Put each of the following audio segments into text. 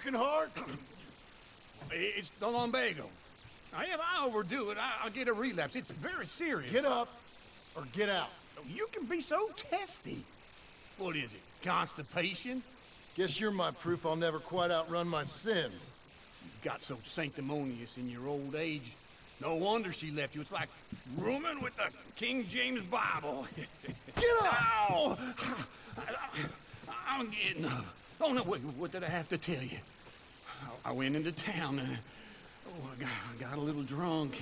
working hard? It's the lumbago. Now, if I overdo it, I'll get a relapse. It's very serious. Get up or get out. You can be so testy. What is it, constipation? Guess you're my proof I'll never quite outrun my sins. You got so sanctimonious in your old age. No wonder she left you. It's like rooming with the King James Bible. Get up! Ow! I'm getting up. Oh, no, wait, what did I have to tell you? I went into town. I got a little drunk.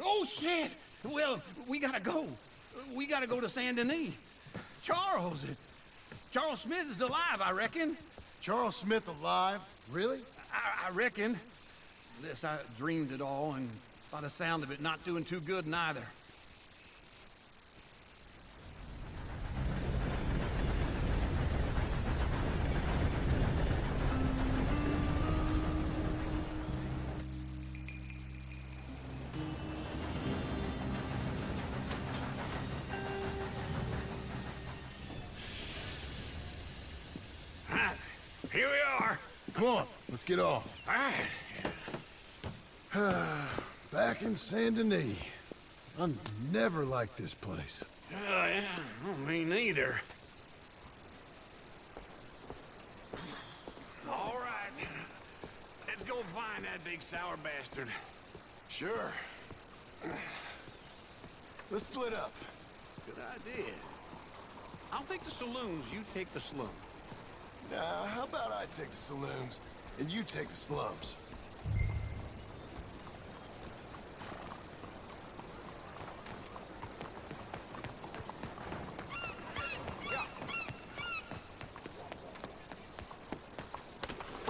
Oh, shit! Well, we gotta go. We gotta go to Saint Denis. Charles Smith is alive, I reckon. Charles Smith alive? Really? I reckon. Unless I dreamed it all, and by the sound of it, not doing too good neither. Here we are. Come on, let's get off. All right. Back in Saint Denis. I never liked this place. Yeah, well, me neither. All right. Let's go find that big sour bastard. Sure. Let's split up. Good idea. I'll take the saloons, you take the slums. Nah, how about I take the saloons and you take the slums?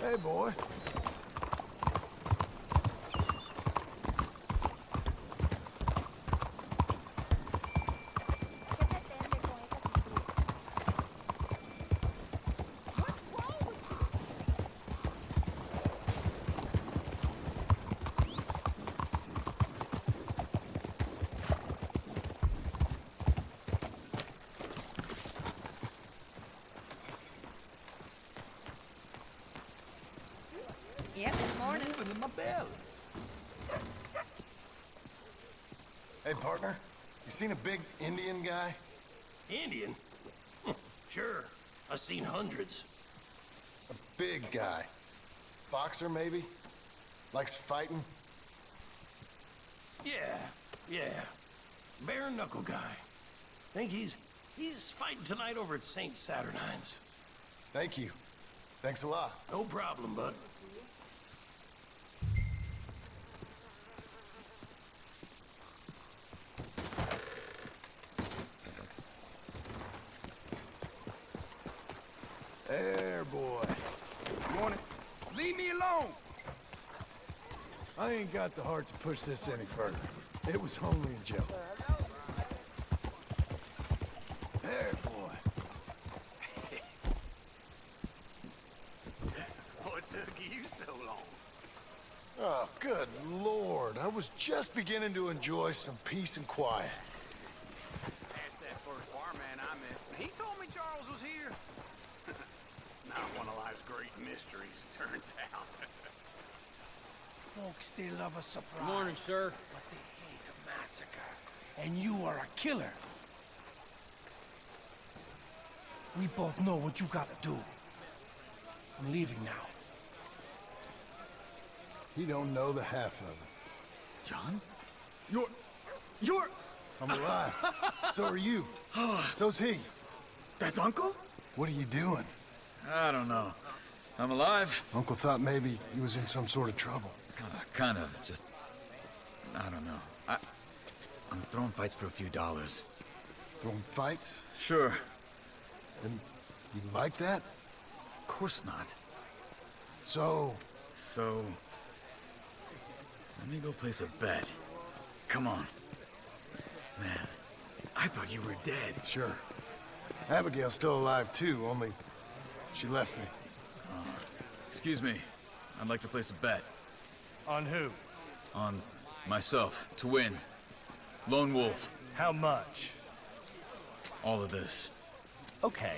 Hey, boy. Yep, good morning. In my belly. Hey, partner. You seen a big Indian guy? Indian? Sure. I've seen hundreds. A big guy. Boxer, maybe? Likes fighting? Yeah. Bare knuckle guy. Think he's fighting tonight over at St. Saturnine's. Thank you. Thanks a lot. No problem, bud. There, boy. Morning. Leave me alone. I ain't got the heart to push this any further. It was only a joke. There, boy. What took you so long? Oh, good Lord. I was just beginning to enjoy some peace and quiet. Asked that first barman I met. He told me Charles was here. Not one of life's great mysteries, turns out. Folks, they love a surprise. Good morning, sir. But they hate a massacre. And you are a killer. We both know what you gotta do. I'm leaving now. You don't know the half of it. Jhon? You're... I'm alive. So are you. So's he. That's Uncle? What are you doing? I don't know. I'm alive. Uncle thought maybe he was in some sort of trouble. Kind of. Just... I don't know. I'm throwing fights for a few dollars. Throwing fights? Sure. And you like that? Of course not. So, let me go place a bet. Come on. Man, I thought you were dead. sure. Abigail's still alive too, only she left me. Excuse me. I'd like to place a bet. On who? On myself, to win. Lone Wolf. How much? All of this. Okay.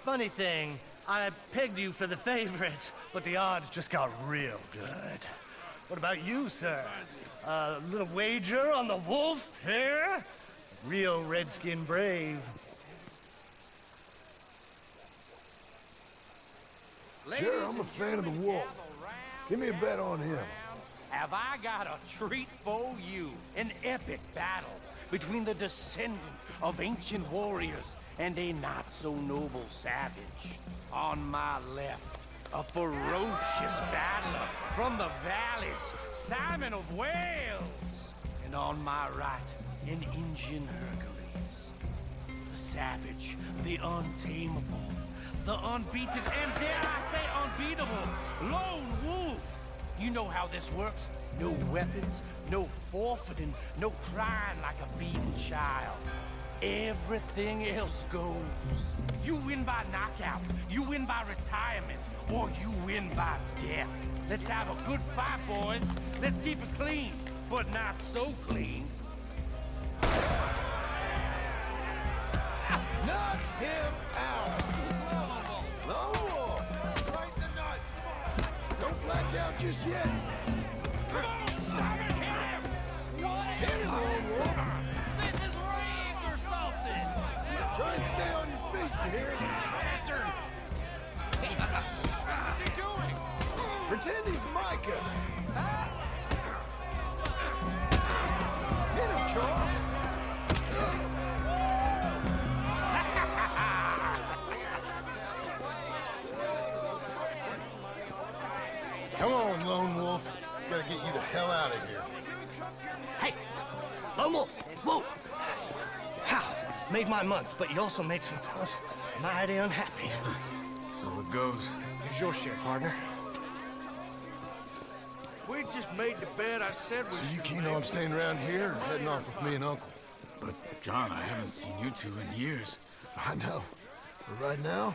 Funny thing, I pegged you for the favorite, but the odds just got real good. What about you, sir? A little wager on the wolf here? Real redskin brave. Sure, I'm a fan of the wolf. Give me a bet on him. Have I got a treat for you? An epic battle between the descendant of ancient warriors and a not-so-noble savage. On my left, a ferocious battler from the valleys, Simon of Wales. And on my right, an Indian Hercules. The savage, the untamable, the unbeaten, and dare I say unbeatable, lone wolf. You know how this works. No weapons, no forfeiting, no crying like a beaten child. Everything else goes. You win by knockout, you win by retirement, or you win by death. Let's have a good fight, boys. Let's keep it clean, but not so clean. Knock him out! Lone Wolf! Right in the nuts! Don't black out just yet! Come on, Simon, hit him! What? Hit him, Lone Wolf! This is rigged or something! Try and stay on your feet, you hear? Bastard! What's he doing? Pretend he's Micah! Hit him, Charles! Come on, Lone Wolf. Gotta get you the hell out of here. Hey! Lone Wolf! Whoa! How? Made my month, but you also made some fellas mighty unhappy. So it goes. Here's your share, partner. If we just made the bed, I said we So you should keen make on staying around here or heading off with me and Uncle? But, Jhon, I haven't seen you two in years. I know. But right now,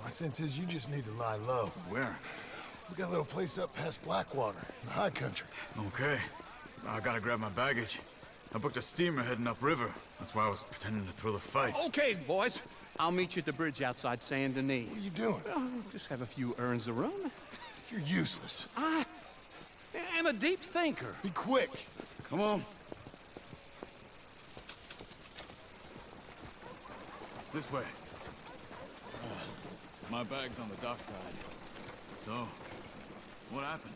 my sense is you just need to lie low. Where? We got a little place up past Blackwater, in the high country. Okay. I gotta grab my baggage. I booked a steamer heading upriver. That's why I was pretending to throw the fight. Okay, boys. I'll meet you at the bridge outside Saint Denis. What are you doing? Oh, just have a few errands to run. You're useless. I am a deep thinker. Be quick. Come on. This way. My bag's on the dockside. So, what happened?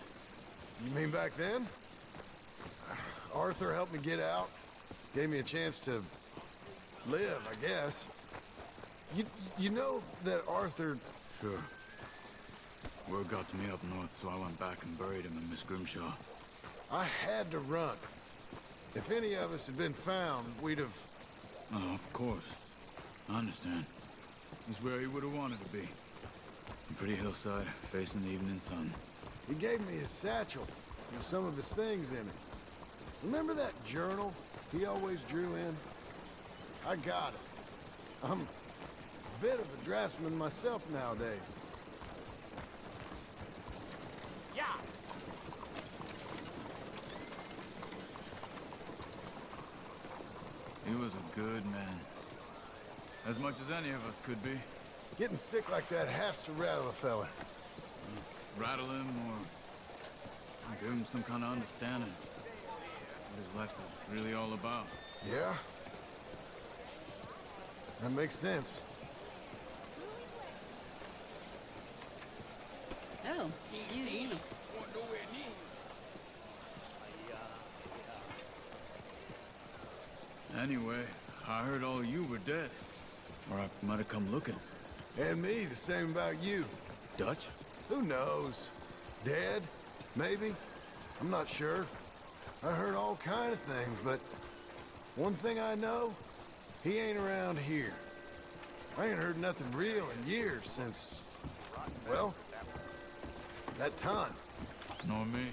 You mean back then? Arthur helped me get out. Gave me a chance to live, I guess. You know that Arthur... Sure. Word got to me up north, so I went back and buried him in Miss Grimshaw. I had to run. If any of us had been found, we'd have... Oh, of course. I understand. He's where he would have wanted to be. A pretty hillside, facing the evening sun. He gave me his satchel with some of his things in it. Remember that journal he always drew in? I got it. I'm a bit of a draftsman myself nowadays. Yeah. He was a good man. As much as any of us could be. Getting sick like that has to rattle a fella. Rattle him or give him some kind of understanding. What his life was really all about. Yeah? That makes sense. Oh, excuse me. Anyway, I heard all you were dead. Or I might have come looking. And me, the same about you. Dutch? Who knows? Dead? Maybe? I'm not sure. I heard all kind of things, but one thing I know, he ain't around here. I ain't heard nothing real in years since, well, that time. Nor me.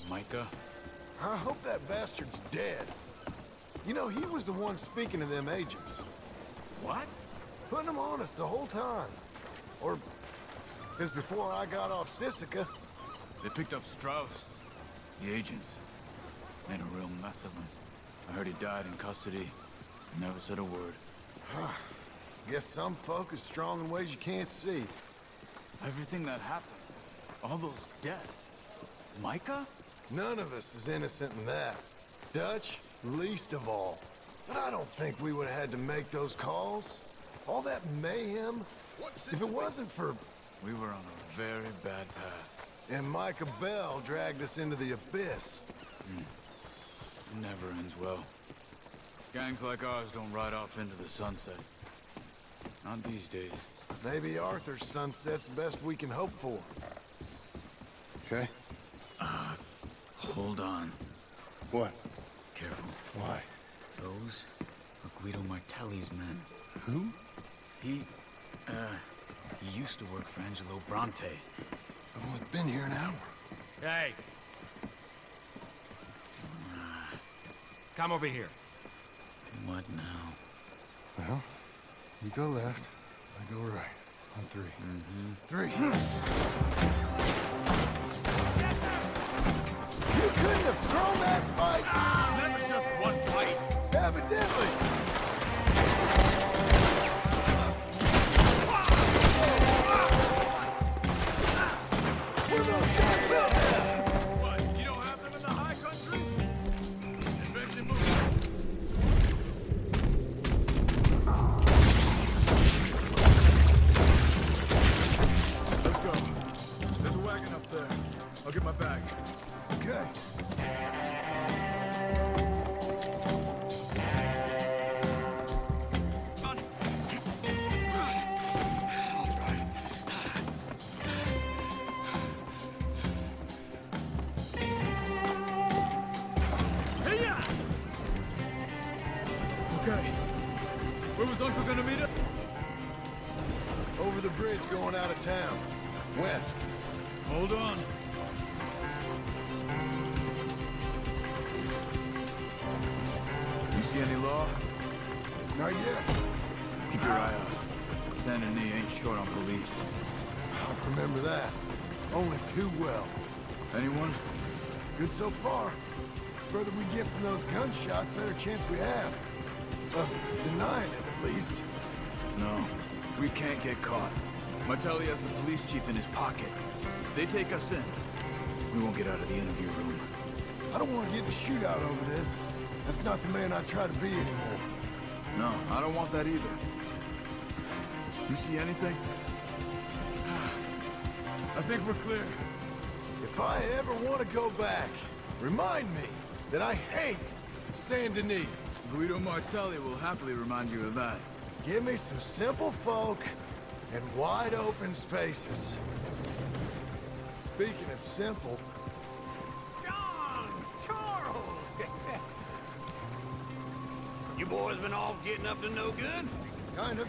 Micah? I hope that bastard's dead. You know, he was the one speaking to them agents. What? Putting them on us the whole time. Or since before I got off Sisika. They picked up Strauss. The agents. Made a real mess of him. I heard he died in custody. Never said a word. Guess some folk is strong in ways you can't see. Everything that happened, all those deaths. Micah? None of us is innocent in that. Dutch, least of all. But I don't think we would have had to make those calls. All that mayhem. If it wasn't for... We were on a very bad path. And Micah Bell dragged us into the abyss. It never ends well. Gangs like ours don't ride off into the sunset. Not these days. Maybe Arthur's sunset's the best we can hope for. Okay? Hold on. What? Careful. Why? Those are Guido Martelli's men. Who? He used to work for Angelo Bronte. I've only been here an hour. Hey. Come over here. What now? Well, you go left, I go right. On three. Three. You couldn't have thrown that fight! It's never just one fight. Evidently! What are those guys out there? What? You don't have them in the high country? Invention moves. Let's go. There's a wagon up there. I'll get my bag. Okay. Okay. Where was Uncle gonna meet us? Over the bridge going out of town. West. Hold on. You see any law? Not yet. Keep your eye out. Saint Denis ain't short on police. I remember that. Only too well. Anyone? Good so far. Further we get from those gunshots, better chance we have. Of denying it, at least. No. We can't get caught. Martelli has the police chief in his pocket. If they take us in, we won't get out of the interview room. I don't want to get in a shootout over this. That's not the man I try to be anymore. No, I don't want that either. You see anything? I think we're clear. If I ever want to go back, remind me that I hate Saint Denis. Guido Martelli will happily remind you of that. Give me some simple folk and wide open spaces. Speaking of simple, Jhon! Charles! You boys been all getting up to no good? kind of.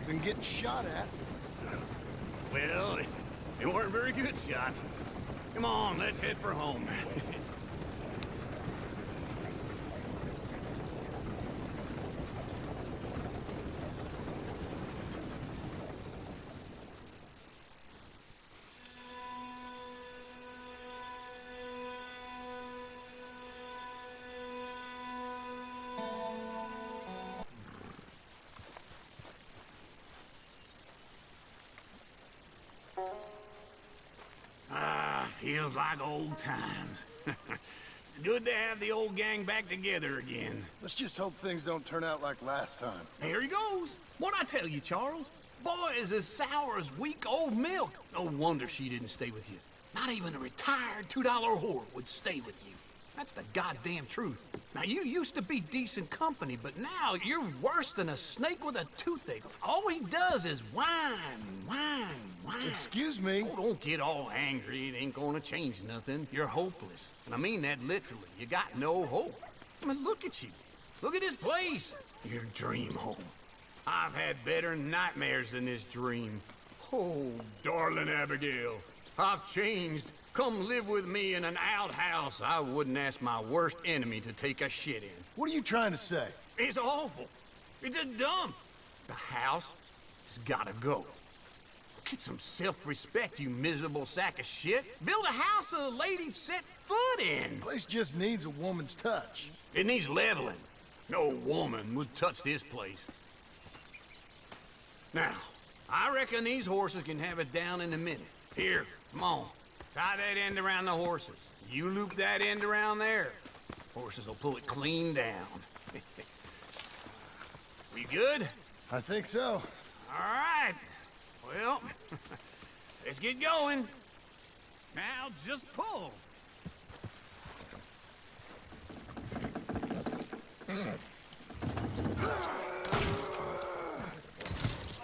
Been getting shot at. Well, they weren't very good shots. Come on, let's head for home. Feels like old times. It's good to have the old gang back together again. Let's just hope things don't turn out like last time. Here he goes. What'd I tell you, Charles? Boy is as sour as weak old milk. No wonder she didn't stay with you. Not even a retired $2 whore would stay with you. That's the goddamn truth. Now, you used to be decent company, but now you're worse than a snake with a toothache. All he does is whine, whine, whine. Excuse me. Oh, don't get all angry. It ain't gonna change nothing. You're hopeless. And I mean that literally. You got no hope. I mean, look at you. Look at this place. Your dream home. I've had better nightmares than this dream. Oh, darling Abigail, I've changed. Come live with me in an outhouse I wouldn't ask my worst enemy to take a shit in. What are you trying to say? It's awful. It's a dump. The house has gotta go. Get some self-respect, you miserable sack of shit. Build a house a lady'd set foot in. Place just needs a woman's touch. It needs leveling. No woman would touch this place. Now, I reckon these horses can have it down in a minute. Here, come on. Tie that end around the horses. You loop that end around there. Horses will pull it clean down. We good? I think so. All right. Well, let's get going. Now just pull.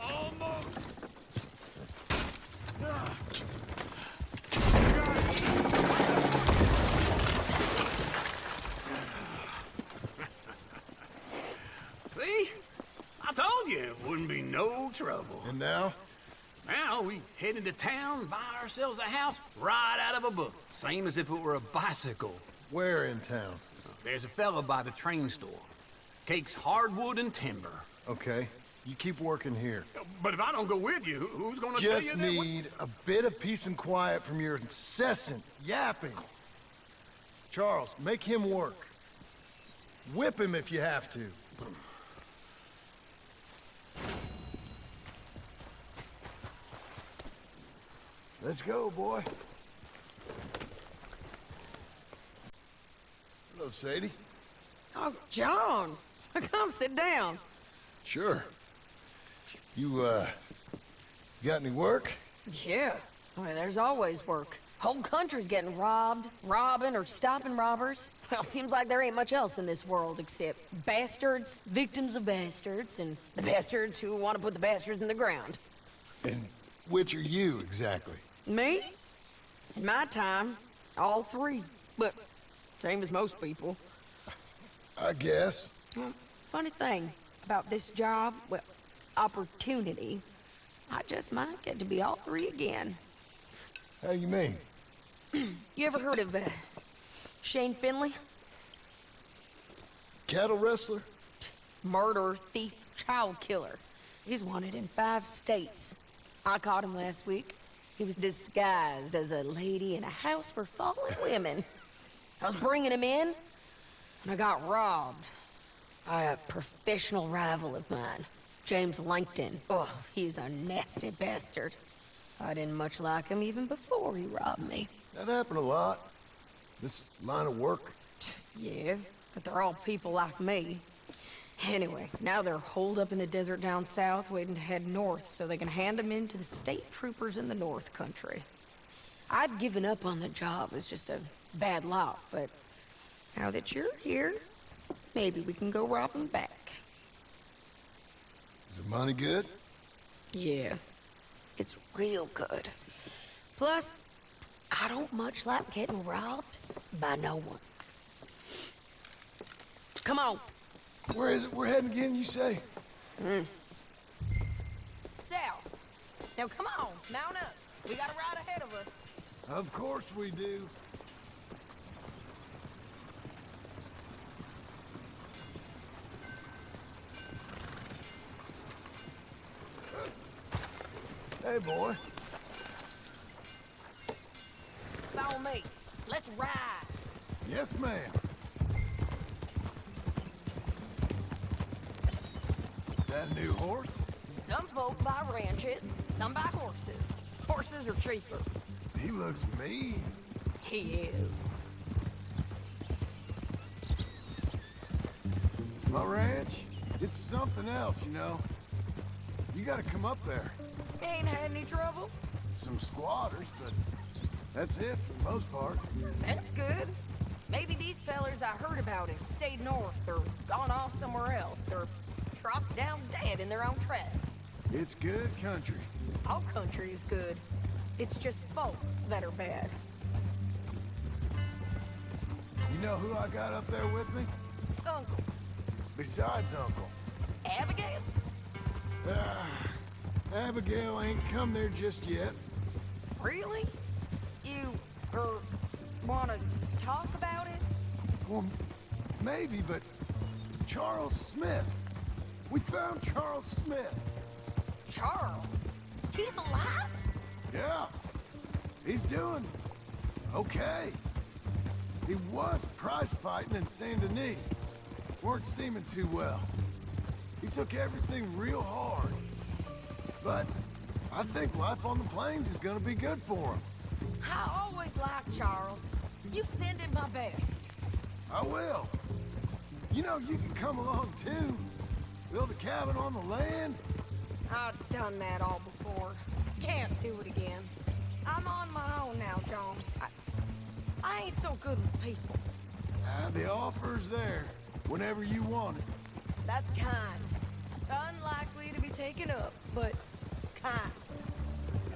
Almost. See? I told you it wouldn't be no trouble. And now? Now we head into town, buy ourselves a house right out of a book. Same as if it were a bicycle. Where in town? There's a fella by the train store. Cakes hardwood and timber. Okay. You keep working here. But if I don't go with you, who's gonna tell you Just that? need a bit of peace and quiet from your incessant yapping. Charles, make him work. Whip him if you have to. Let's go, boy. Hello, Sadie. Oh, Jhon, come sit down. Sure. You got any work? Yeah, well, there's always work. Whole country's getting robbed, robbing, or stopping robbers. Well, seems like there ain't much else in this world except bastards, victims of bastards, and the bastards who want to put the bastards in the ground. And which are you, exactly? Me? In my time, all three. But same as most people. I guess. Well, funny thing about this job, well, opportunity, I just might get to be all three again. How you mean? You ever heard of Shane Finley? Cattle wrestler? Murderer, thief, child killer. He's wanted in 5 states. I caught him last week. He was disguised as a lady in a house for fallen women. I was bringing him in, and I got robbed by a professional rival of mine, James Langton. Oh, he's a nasty bastard. I didn't much like him even before he robbed me. That happened a lot. This line of work. Yeah, but they're all people like me. Anyway, now they're holed up in the desert down south, waiting to head north so they can hand them in to the state troopers in the north country. I'd given up on the job as just a bad lot, but now that you're here, maybe we can go rob them back. Is the money good? Yeah, it's real good. Plus, I don't much like getting robbed by no one. Come on. Where is it we're heading again, you say? South. Now come on, mount up. We got a ride ahead of us. Of course we do. Hey, boy. Follow me. Let's ride. Yes, ma'am. That new horse? Some folk buy ranches, some buy horses. Horses are cheaper. He looks mean. He is. My ranch? It's something else, you know. You gotta come up there. Ain't had any trouble? Some squatters, but that's it for the most part. That's good. Maybe these fellers I heard about have stayed north or gone off somewhere else or dropped down dead in their own tracks. It's good country. All country is good. It's just folk that are bad. You know who I got up there with me? Uncle. Besides Uncle. Abigail? Abigail ain't come there just yet. Really? You, wanna talk about it? Well, maybe, but Charles Smith. We found Charles Smith. Charles? He's alive? Yeah. He's doing okay. He was prize fighting in Saint Denis. Weren't seeming too well. He took everything real hard. But I think life on the plains is gonna be good for him. I always liked Charles. You send him my best. I will. You know, you can come along too. Build a cabin on the land. I've done that all before. Can't do it again. I'm on my own now, Jhon. I ain't so good with people. The offer's there, whenever you want it. That's kind. Unlikely to be taken up, but kind.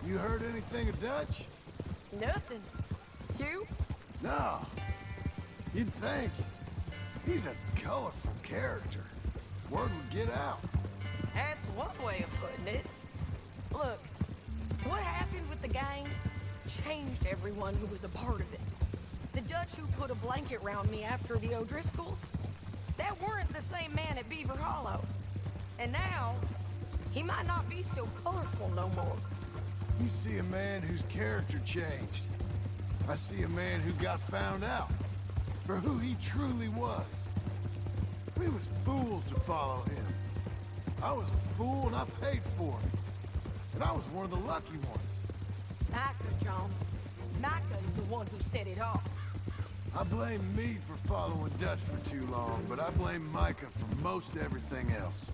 You heard anything of Dutch? Nothing. You? No. You'd think. He's a colorful character. Word would get out. That's one way of putting it. Look, what happened with the gang changed everyone who was a part of it. The Dutch who put a blanket round me after the O'Driscolls, that weren't the same man at Beaver Hollow. And now, he might not be so colorful no more. You see a man whose character changed. I see a man who got found out for who he truly was. We was fools to follow him. I was a fool and I paid for it. But I was one of the lucky ones. Micah, Jhon. Micah's the one who set it off. I blame me for following Dutch for too long, but I blame Micah for most everything else.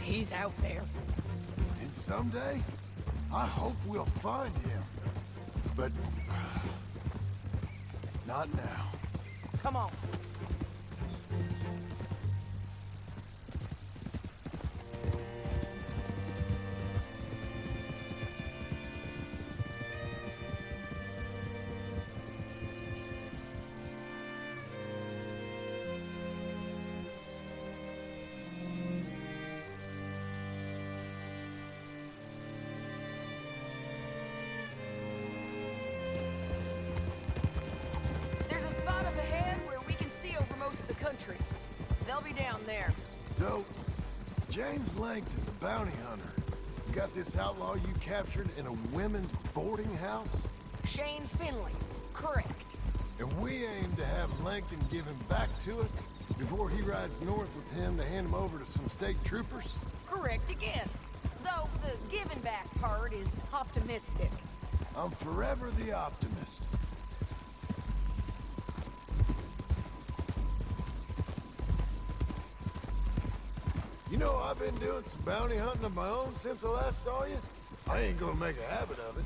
He's out there. And someday, I hope we'll find him. But not now. Come on. Country. They'll be down there. So, James Langton, the bounty hunter, has got this outlaw you captured in a women's boarding house? Shane Finley. Correct. And we aim to have Langton give him back to us before he rides north with him to hand him over to some state troopers? Correct again. Though the giving back part is optimistic. I'm forever the optimist. You know, I've been doing some bounty hunting of my own since I last saw you. I ain't gonna make a habit of it.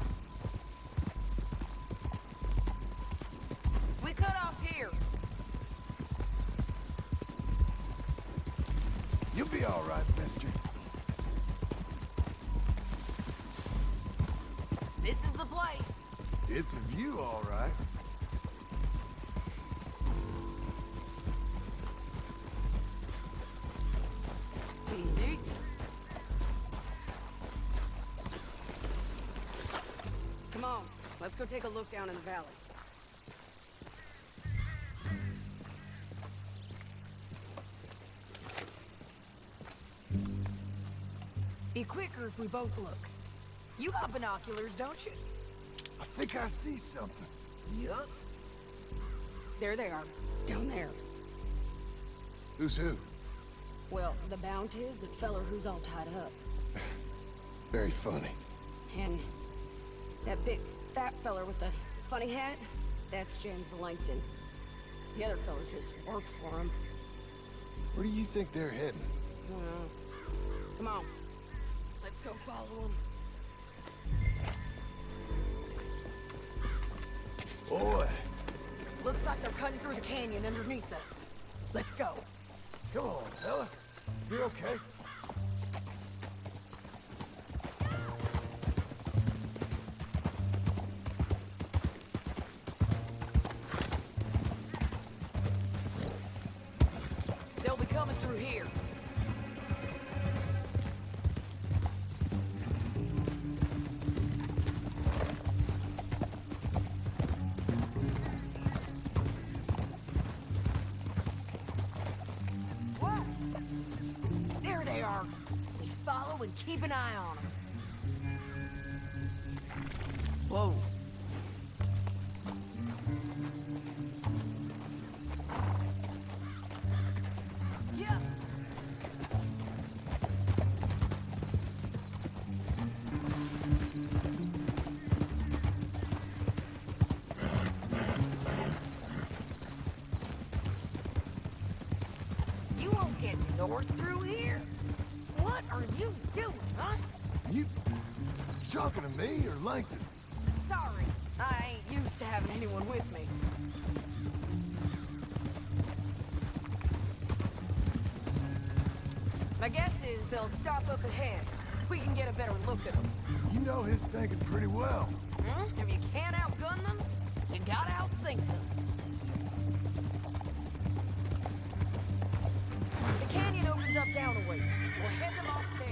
We cut off here. You'll be all right, mister. This is the place. It's a view, all right. Easy. Come on, let's go take a look down in the valley. Be quicker if we both look. You got binoculars, don't you? I think I see something. Yup. There they are, down there. Who's who? Well, the bounty is the feller who's all tied up. Very funny. And that big fat feller with the funny hat, that's James Langton. The other fellas just work for him. Where do you think they're heading? Come on. Let's go follow them. Boy. Looks like they're cutting through the canyon underneath us. Let's go. Come on, fella. You're okay. They'll be coming through here. Whoa! There they are. We follow and keep an eye on them. Whoa. Yeah. north through here? What are you doing, huh? You talking to me or Langton? Sorry, I ain't used to having anyone with me. My guess is they'll stop up ahead. We can get a better look at them. You know his thinking pretty well. If you can't outgun them, you gotta outthink them. The canyon opens up down a ways. We'll head them off there.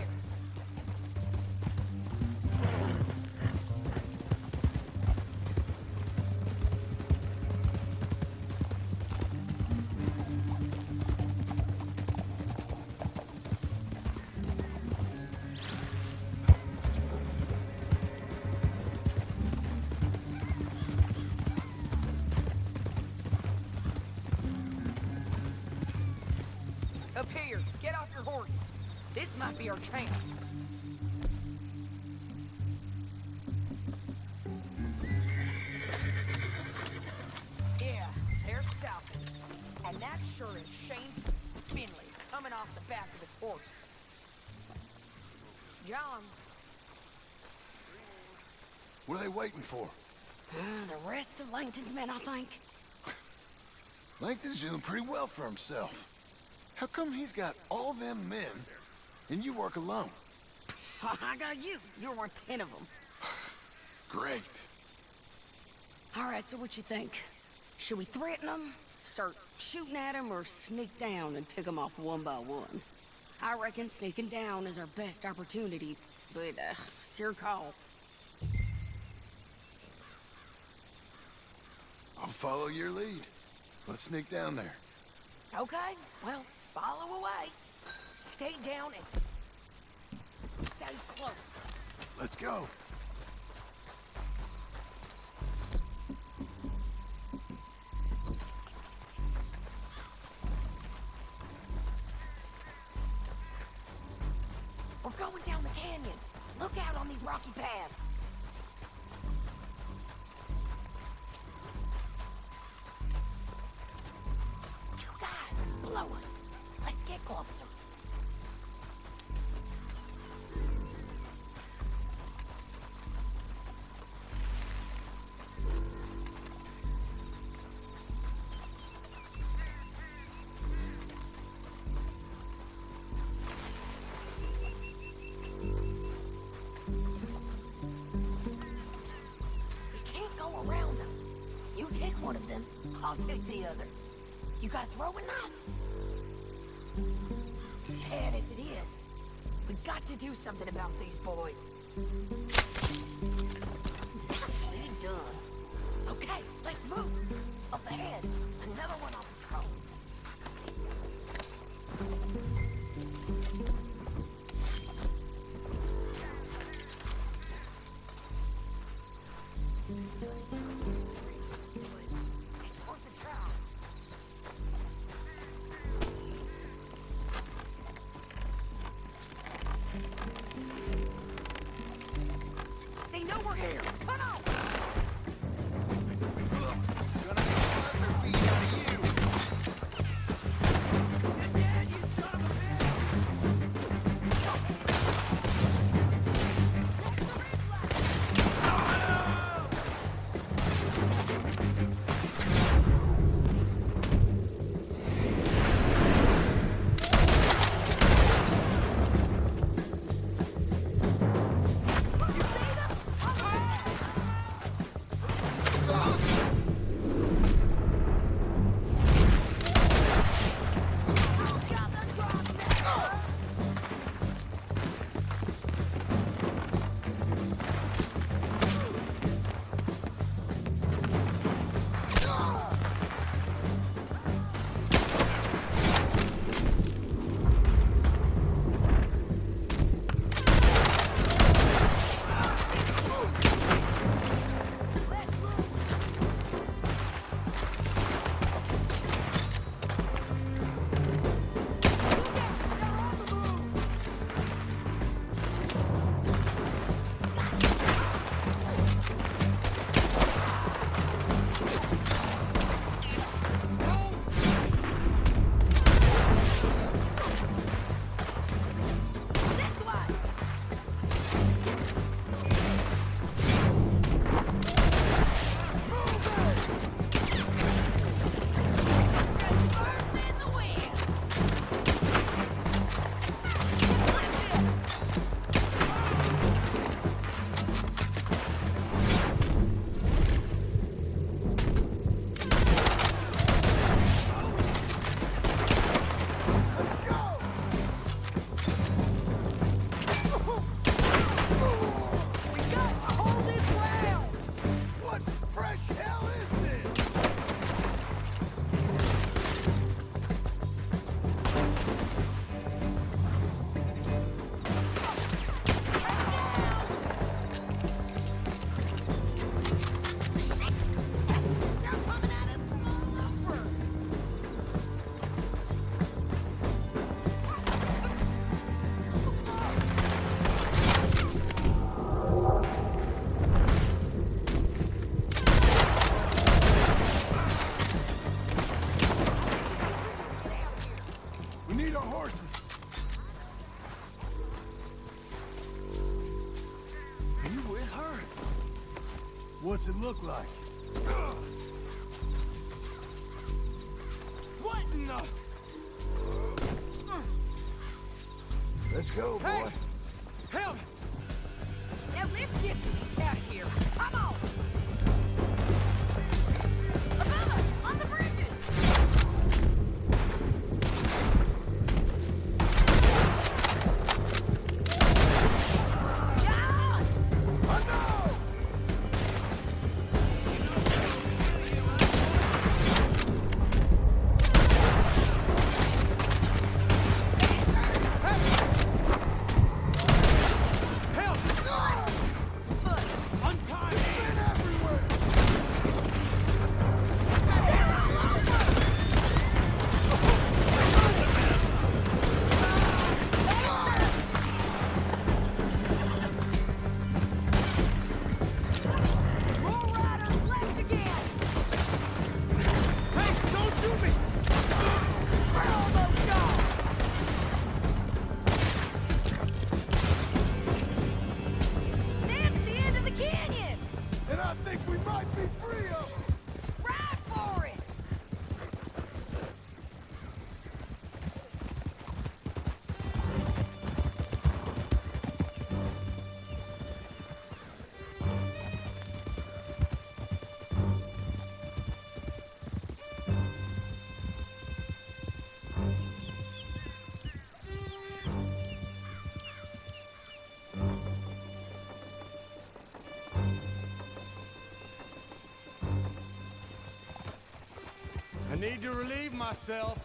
Up here, get off your horse. This might be our chance. Yeah, they're stopping. And that sure is Shane Finley coming off the back of his horse. Jhon. What are they waiting for? The rest of Langton's men, I think. Langton's doing pretty well for himself. How come he's got all them men, and you work alone? I got you. You're worth 10 of them. Great. All right, so what you think? Should we threaten them, start shooting at them, or sneak down and pick them off one by one? I reckon sneaking down is our best opportunity, but it's your call. I'll follow your lead. Let's sneak down there. Okay, well, follow away. Stay down and stay close. Let's go. We're going down the canyon. Look out on these rocky paths. Two guys below us. Let's get closer. Around them. You take one of them, I'll take the other. You got a throwing knife? Bad as it is, we got to do something about these boys. Nicely done. Okay, let's move. Up ahead, another one on patrol. They know we're here. Come on! Gonna get their feet out of you. What's it look like? What in the... Let's go, boy. Help! Now let's get out of here. Come on! Above us, on the bridges! Jhon! Oh, no! Help! Untie me! More riders left again! Hey, don't shoot me! We're almost gone! That's the end of the canyon! And I think we might be free of them. Ride for it! I need to relieve myself.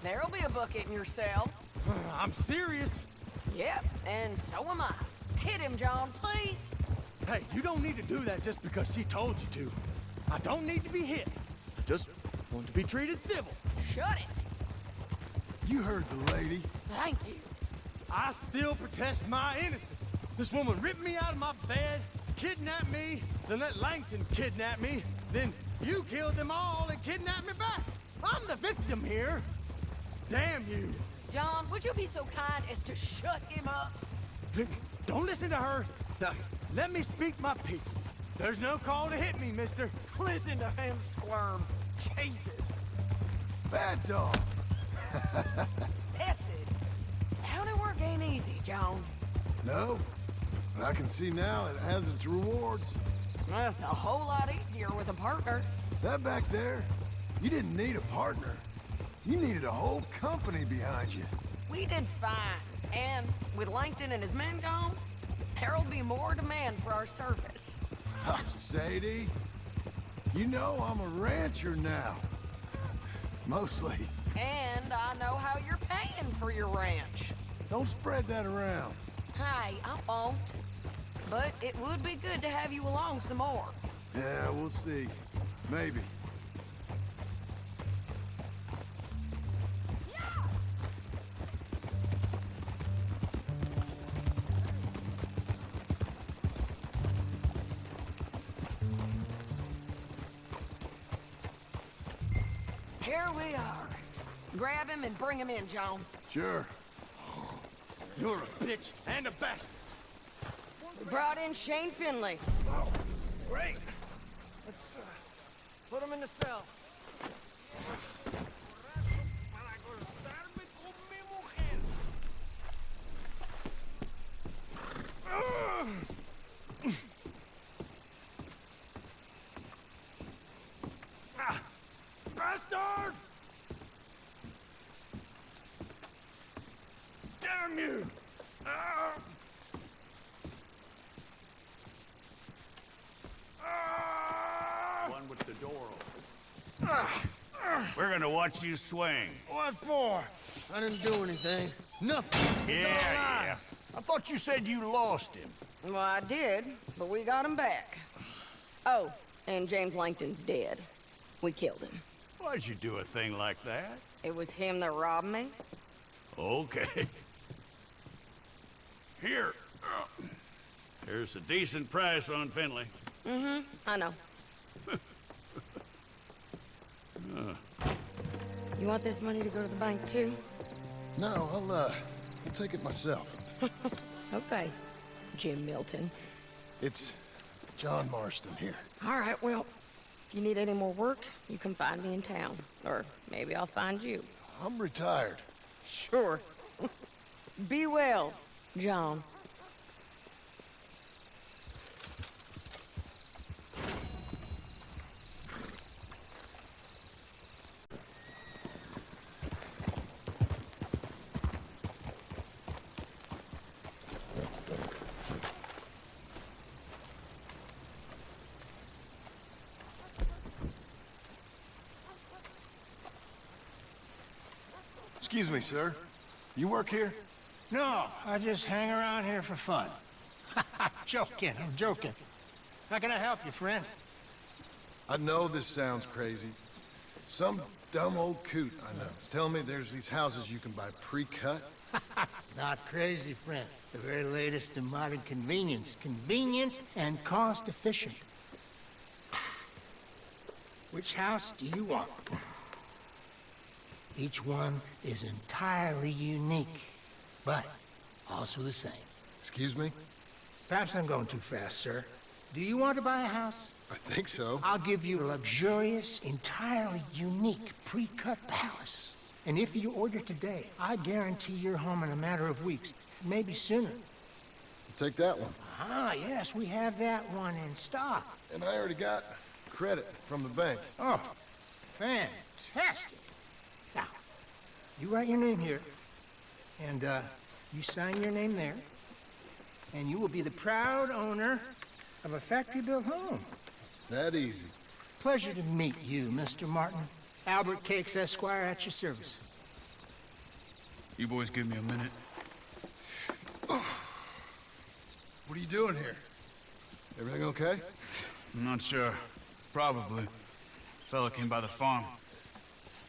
There'll be a bucket in your cell. I'm serious. Yep, and so am I. Hit him, Jhon, please. Hey, you don't need to do that just because she told you to. I don't need to be hit. I just want to be treated civil. Shut it. You heard the lady. Thank you. I still protest my innocence. This woman ripped me out of my bed, kidnapped me, then let Langton kidnap me, then you killed them all and kidnapped me back. I'm the victim here. Damn you. Jhon, would you be so kind as to shut him up? Don't listen to her. Now, let me speak my piece. There's no call to hit me, mister. Listen to him squirm. Jesus. Bad dog. That's it. County work ain't easy, Jhon. No, but I can see now it has its rewards. That's a whole lot easier with a partner. That back there, you didn't need a partner. You needed a whole company behind you. We did fine. And with Langton and his men gone, there'll be more demand for our service. Sadie, you know I'm a rancher now. Mostly. And I know how you're paying for your ranch. Don't spread that around. Hey, I won't. But it would be good to have you along some more. Yeah, we'll see. Maybe. Here we are. Grab him and bring him in, Jhon. Sure. You're a bitch and a bastard. We brought in Shane Finley. Great. Let's put him in the cell. Bastard! Damn you! One with the door open. We're gonna watch you swing. What for? I didn't do anything. Nothing. He's all alive. I thought you said you lost him. Well, I did, but we got him back. Oh, and James Langton's dead. We killed him. Why'd you do a thing like that? It was him that robbed me. Okay. Here. Here's a decent price on Finley. Mm-hmm, I know. You want this money to go to the bank, too? No, I'll take it myself. Okay, Jim Milton. It's John Marston here. All right, well, if you need any more work, you can find me in town. Or maybe I'll find you. I'm retired. Sure. Be well, John. Excuse me, sir. You work here? No, I just hang around here for fun. I'm joking. How can I help you, friend? I know this sounds crazy. Some dumb old coot I know is telling me there's these houses you can buy pre-cut. Not crazy, friend. The very latest in modern convenience. Convenient and cost-efficient. Which house do you want? Each one is entirely unique, but also the same. Excuse me? Perhaps I'm going too fast, sir. Do you want to buy a house? I think so. I'll give you a luxurious, entirely unique pre-cut palace. And if you order today, I guarantee you're home in a matter of weeks, maybe sooner. I'll take that one. Ah, yes, we have that one in stock. And I already got credit from the bank. Oh, fantastic. Now, you write your name here, and you sign your name there, and you will be the proud owner of a factory-built home. It's that easy. Pleasure to meet you, Mr. Martin. Albert Cakes, Esquire, at your service. You boys give me a minute. What are you doing here? Everything okay? I'm not sure. Probably. Fella came by the farm.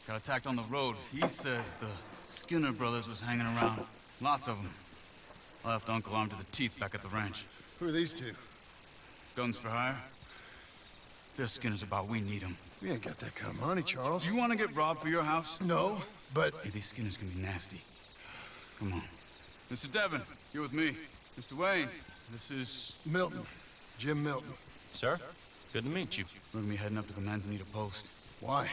Got attacked on the road. He said the Skinner brothers was hanging around. Lots of them. I left Uncle armed to the teeth back at the ranch. Who are these two? Guns for hire? If they're Skinner's about, we need them. We ain't got that kind of money, Charles. Do you want to get robbed for your house? No, but... Hey, these Skinners can be nasty. Come on. Mr. Devon, you're with me. Mr. Wayne, this is... Milton. Jim Milton. Sir, good to meet you. We're gonna be heading up to the Manzanita post. Why?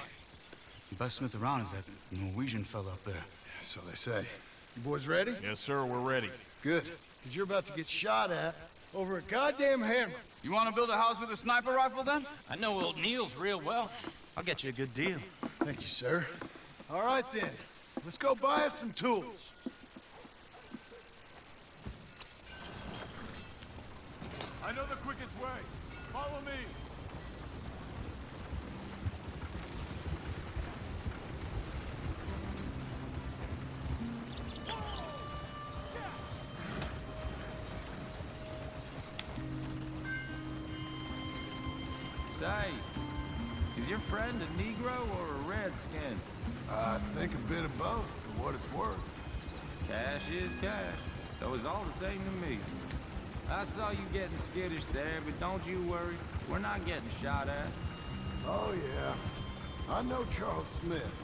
The best smith around is that Norwegian fella up there. So they say. You boys ready? Yes, sir, we're ready. Good. Because you're about to get shot at over a goddamn hammer. You want to build a house with a sniper rifle, then? I know old Neil's real well. I'll get you a good deal. Thank you, sir. All right, then. Let's go buy us some tools. I know the quickest way. Follow me. Say, is your friend a Negro or a Redskin? I think a bit of both, for what it's worth. Cash is cash, so it's all the same to me. I saw you getting skittish there, but don't you worry. We're not getting shot at. Oh, yeah. I know Charles Smith.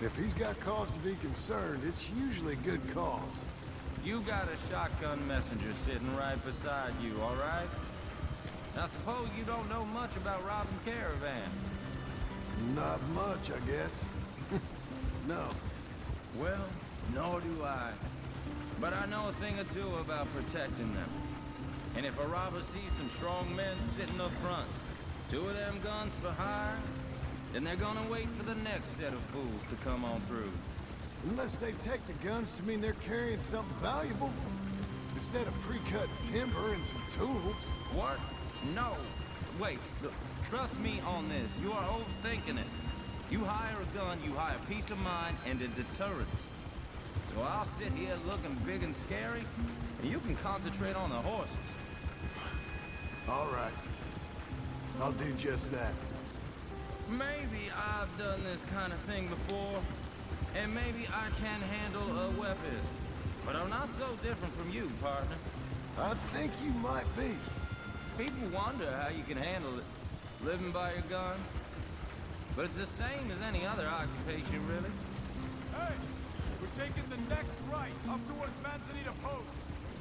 If he's got cause to be concerned, it's usually good cause. You got a shotgun messenger sitting right beside you, all right? I suppose you don't know much about robbing caravans. Not much, I guess. No. Well, nor do I. But I know a thing or two about protecting them. And if a robber sees some strong men sitting up front, 2 of them guns for hire, then they're gonna wait for the next set of fools to come on through. Unless they take the guns to mean they're carrying something valuable. Instead of pre-cut timber and some tools. What? No. Wait, look, trust me on this. You are overthinking it. You hire a gun, you hire peace of mind and a deterrent. So I'll sit here looking big and scary, and you can concentrate on the horses. All right. I'll do just that. Maybe I've done this kind of thing before, and maybe I can handle a weapon. But I'm not so different from you, partner. I think you might be. People wonder how you can handle it, living by your gun. But it's the same as any other occupation, really. Hey, we're taking the next right up towards Manzanita Post.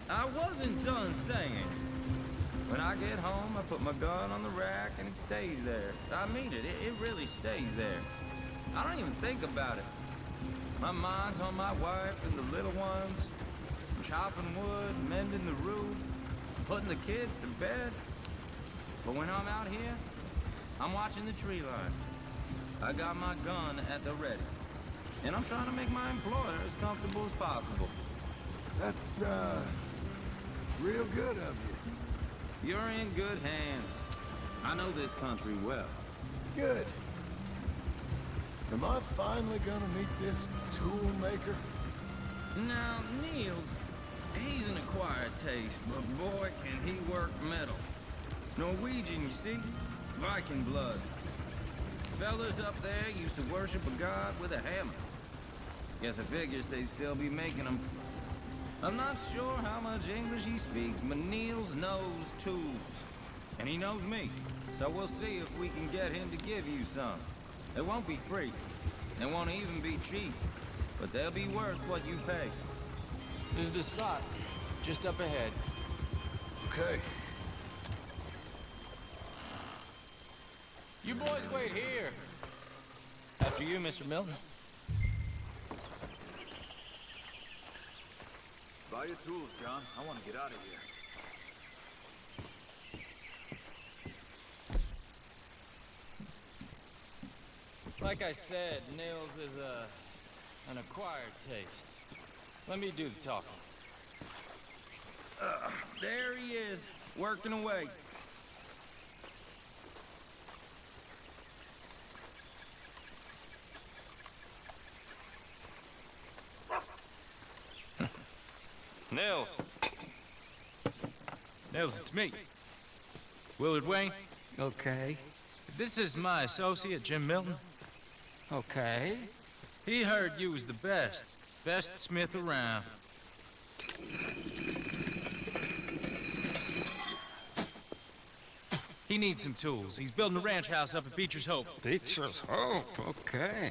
I wasn't done saying. When I get home, I put my gun on the rack and it stays there. I mean it, it really stays there. I don't even think about it. My mind's on my wife and the little ones. I'm chopping wood, mending the roof, putting the kids to bed. But when I'm out here, I'm watching the tree line. I got my gun at the ready. And I'm trying to make my employer as comfortable as possible. That's, real good of you. You're in good hands. I know this country well. Good. Am I finally gonna meet this tool maker? Now, Niels, he's an acquired taste, but boy, can he work metal. Norwegian, you see? Viking blood. Fellas up there used to worship a god with a hammer. Guess I figures they'd still be making them. I'm not sure how much English he speaks, but Niels knows tools. And he knows me, so we'll see if we can get him to give you some. It won't be free. It won't even be cheap. But they'll be worth what you pay. This is the spot, just up ahead. Okay. You boys wait here. After you, Mr. Milton. Buy your tools, Jhon. I want to get out of here. Like I said, Nils is an acquired taste. Let me do the talking. There he is, working away. Nils. Nils, it's me. Willard Wayne. Okay. This is my associate, Jim Milton. Okay. He heard you was the best. Best smith around. He needs some tools. He's building a ranch house up at Beecher's Hope. Beecher's Hope, okay.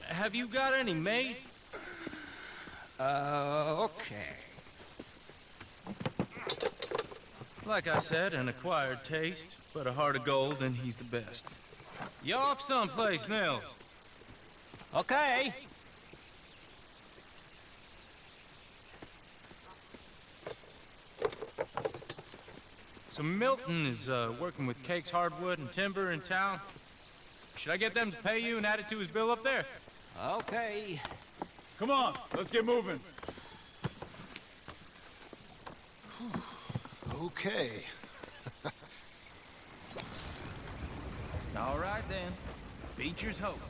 Have you got any made? Okay. Like I said, an acquired taste, but a heart of gold, and he's the best. You off someplace, Nils? Okay. So Milton is working with Cake's Hardwood and Timber in town. Should I get them to pay you and add it to his bill up there? Okay. Come on, let's get moving. Okay. All right then, Beecher's Hope.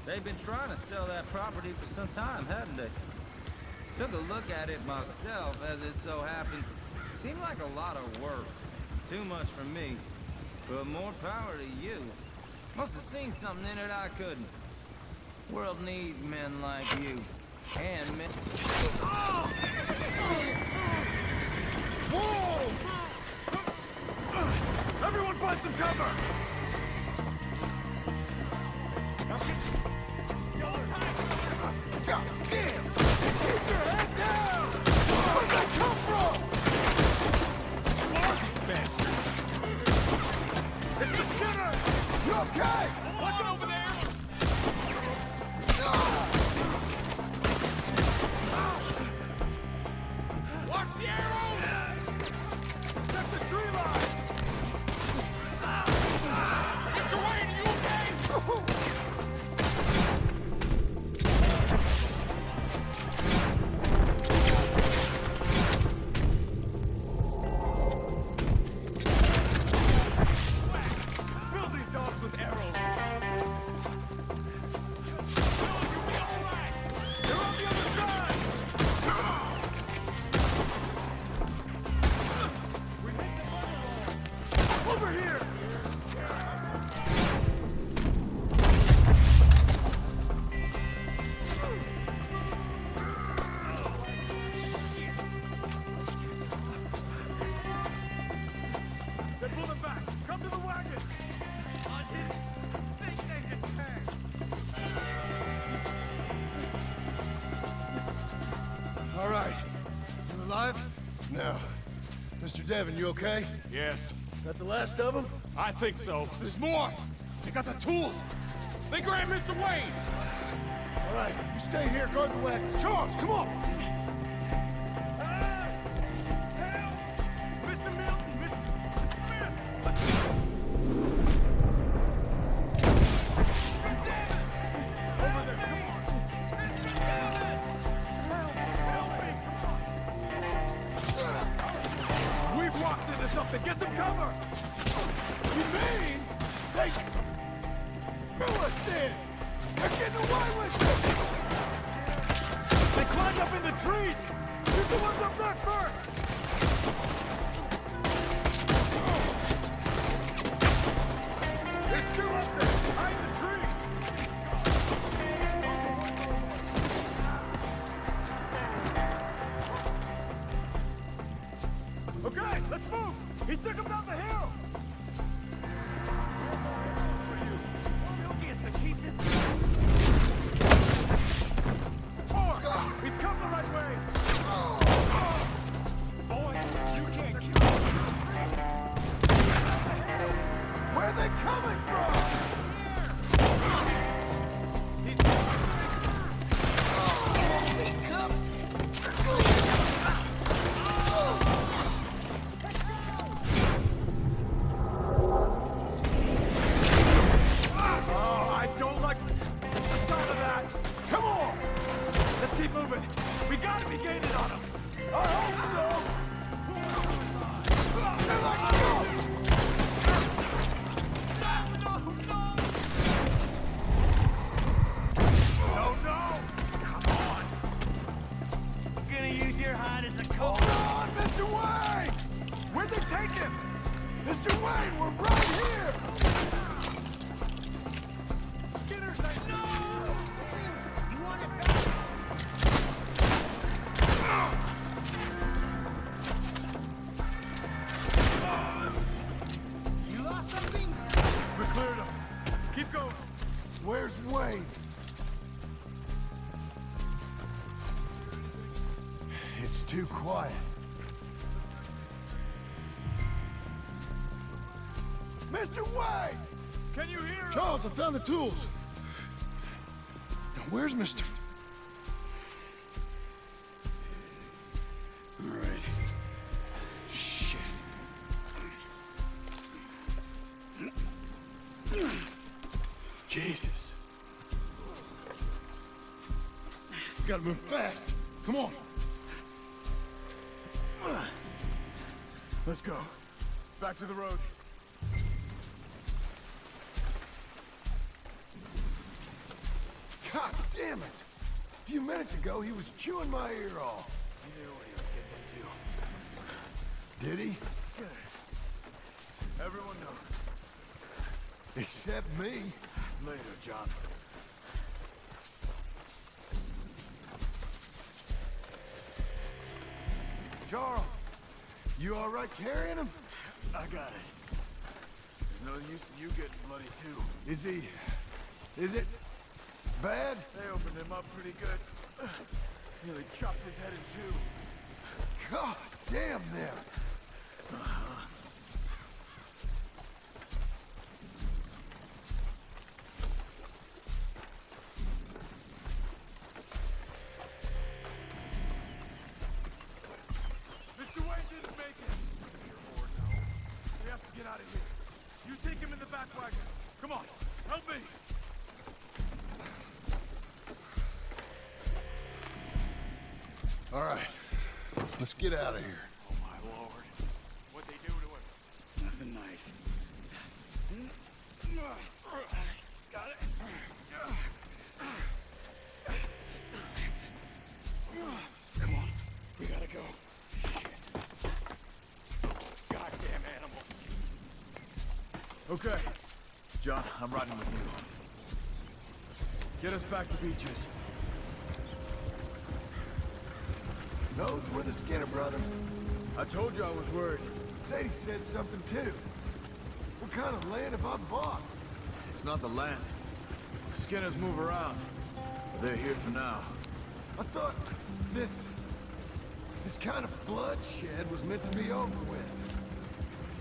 They've been trying to sell that property for some time, hadn't they? Took a look at it myself, as it so happens. Seemed like a lot of work. Too much for me. But more power to you. Must have seen something in it I couldn't. World needs men like you. And men... Whoa! Everyone find some cover! God damn! Keep your head down! Where'd that come from? These bastards! It's the Skinner! You okay? What's over there? Watch the arrows! Check the tree line! Mr. Wayne, are you okay? Fill these dogs with arrows! Bill, you'll be all right! They're on the other side! We hit the money hole! Over here! They're moving back! Come to the wagon! I didn't think they'd attack! All right. You alive? No. Mr. Devon, you okay? Yes, That the last of them? I think so. There's more! They got the tools! They grabbed Mr. Wayne! All right, you stay here, guard the wagons. Charles, come on! Mr. Milton, Mr. Smith! Over there, come on! Mr. Devon! Help me! We've walked into something! Get some cover! You mean they threw us in? They're getting away with it! They climbed up in the trees! Shoot the ones up there first! There's two up there! Behind the tree! Okay, let's move! He took him down the hill! We've come the right way! Boy, you can't kill Where are they coming from? Oh, I don't like the sound of that! Come on! Let's keep moving! We gotta be gaining on them! I hope so! They're like ghosts! No! Come on! I'm gonna use your hide as a coat. Hold on, Mr. Wayne! Where'd they take him? Mr. Wayne, we're right here! Skinner's like, no! You want it back? You lost something? We cleared him. Keep going. Where's Wayne? It's too quiet. Mr. Wayne! Can you hear us? Charles, I found the tools. Now, where's Mr. All right. Shit. Jesus. We gotta move fast. Come on. Let's go. Back to the road. God damn it! A few minutes ago, he was chewing my ear off. He knew what he was getting into. Did he? Everyone knows. Except me. Later, John. Charles, you all right carrying him? I got it. There's no use in you getting bloody too. Is it bad? They opened him up pretty good. Nearly chopped his head in two. God damn them. Mr. Wayne didn't make it. You're now. We have to get out of here. You take him in the back wagon. Come on, help me. All right, let's get out of here. Oh my lord. What'd they do to him? Nothing nice. Got it. Come on, we gotta go. Goddamn animals. Okay. John, I'm riding with you. Get us back to Beaches. Those were the Skinner brothers. I told you I was worried. Sadie said something too. What kind of land have I bought? It's not the land. The Skinners move around. They're here for now. I thought this This kind of bloodshed was meant to be over with.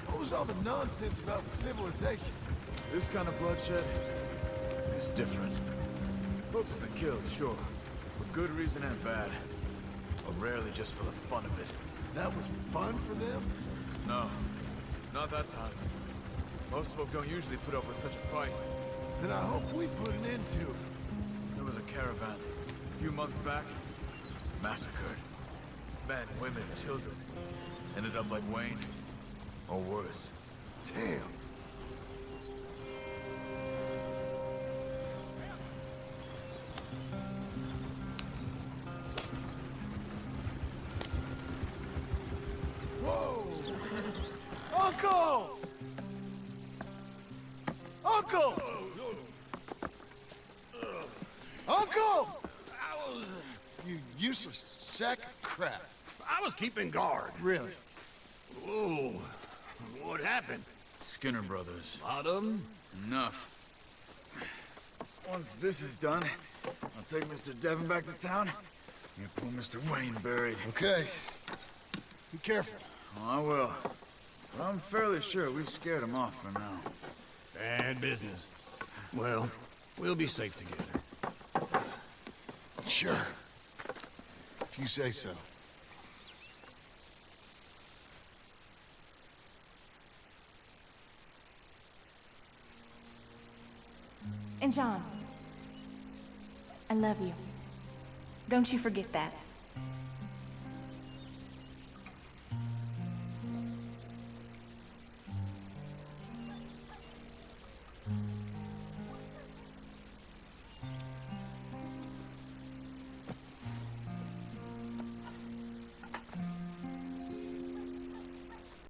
What was all the nonsense about civilization? This kind of bloodshed is different. Folks have been killed, sure. For good reason and bad. But rarely just for the fun of it. That was fun for them? No. Not that time. Most folk don't usually put up with such a fight. Then I hope we put an end to it. There was a caravan a few months back. Massacred. Men, women, children. Ended up like Wayne. Or worse. Damn. Whoa! Uncle! Uncle! Uncle! You useless sack of crap. I was keeping guard. Really? Whoa. What happened? Skinner brothers. Lot of them? Enough. Once this is done, I'll take Mr. Devon back to town. And poor Mr. Wayne buried. Okay. Be careful. Oh, I will. But I'm fairly sure we've scared him off for now. Bad business. Well, we'll be safe together. Sure. If you say so. And Jhon, I love you. Don't you forget that.